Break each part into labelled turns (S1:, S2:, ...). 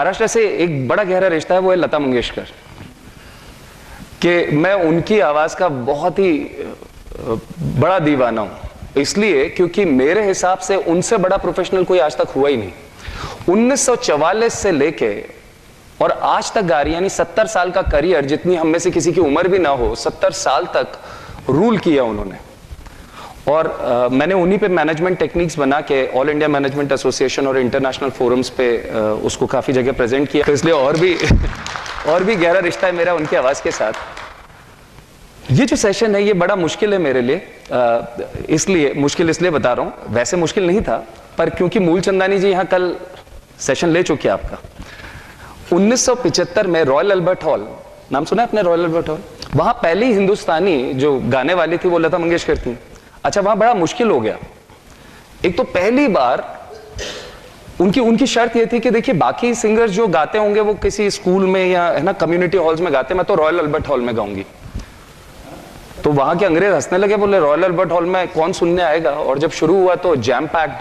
S1: महाराष्ट्र से एक बड़ा गहरा रिश्ता है, वो है लता मंगेशकर। कि मैं उनकी आवाज का बहुत ही बड़ा दीवाना हूं, इसलिए क्योंकि मेरे हिसाब से उनसे बड़ा प्रोफेशनल कोई आज तक हुआ ही नहीं। 1944 से लेके और आज तक गा रही, यानी 70 साल का करियर, जितनी हम में से किसी की उम्र भी ना हो, 70 साल तक रूल किया उन्होंने। और मैंने उन्हीं पे मैनेजमेंट टेक्निक्स बना के ऑल इंडिया मैनेजमेंट एसोसिएशन और इंटरनेशनल फोरम्स पे उसको काफी जगह प्रेजेंट किया, तो इसलिए और भी गहरा रिश्ता है मेरा उनकी आवाज के साथ। ये जो सेशन है ये बड़ा मुश्किल है मेरे लिए, इसलिए बता रहा हूं, वैसे मुश्किल नहीं था, पर क्योंकि मूलचंदानी जी यहाँ कल सेशन ले चुके हैं आपका। 1975 में रॉयल अल्बर्ट हॉल, नाम सुना है आपने रॉयल अल्बर्ट हॉल? वहां पहली हिंदुस्तानी जो गाने वाली थी वो लता मंगेशकर थी। अच्छा, वहां बड़ा मुश्किल हो गया। एक तो पहली बार उनकी शर्त ये थी कि देखिए बाकी सिंगर्स जो गाते होंगे वो किसी स्कूल में या है ना कम्युनिटी हॉल्स में गाते, मैं तो रॉयल अल्बर्ट हॉल में गाऊंगी। तो वहां के अंग्रेज हंसने लगे, बोले रॉयल अल्बर्ट हॉल में कौन सुनने आएगा। और जब शुरू हुआ तो जैम पैक्ड।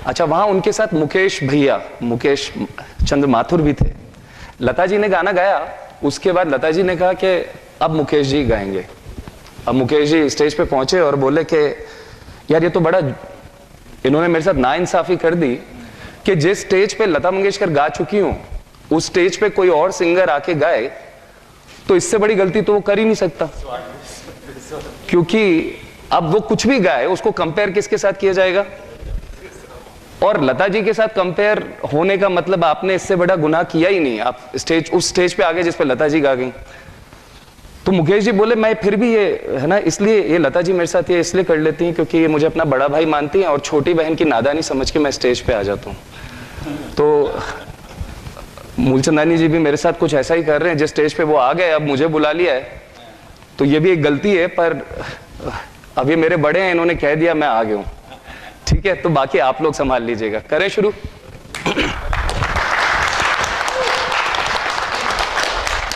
S1: अच्छा, वहां उनके साथ मुकेश चंद्र माथुर भी थे। लता जी ने गाना गाया, उसके बाद लता जी ने कहा कि अब मुकेश जी गाएंगे। अब मुकेश जी स्टेज पे पहुंचे और बोले कि यार ये तो बड़ा, इन्होंने मेरे साथ नाइंसाफी कर दी कि जिस स्टेज पे लता मंगेशकर गा चुकी हूं उस स्टेज पे कोई और सिंगर आके गाए तो इससे बड़ी गलती तो वो कर ही नहीं सकता, क्योंकि अब वो कुछ भी गाए उसको कंपेयर किसके साथ किया जाएगा। और लता जी के साथ कंपेयर होने का मतलब आपने इससे बड़ा गुनाह किया ही नहीं। आप उस स्टेज पे आगे जिस पे लता जी गा गई। तो मुकेश जी बोले मैं फिर भी ये है ना, इसलिए ये लता जी मेरे साथ ये इसलिए कर लेती हैं क्योंकि ये मुझे अपना बड़ा भाई मानती हैं और छोटी बहन की नादानी समझ के मैं स्टेज पे आ जाता हूँ। तो मूलचंदानी जी भी मेरे साथ कुछ ऐसा ही कर रहे हैं, जिस स्टेज पे वो आ गए अब मुझे बुला लिया है, तो ये भी एक गलती है, पर अब ये मेरे बड़े हैं, इन्होंने कह दिया मैं आ गया हूँ, ठीक है। तो बाकी आप लोग संभाल लीजिएगा। करें शुरू।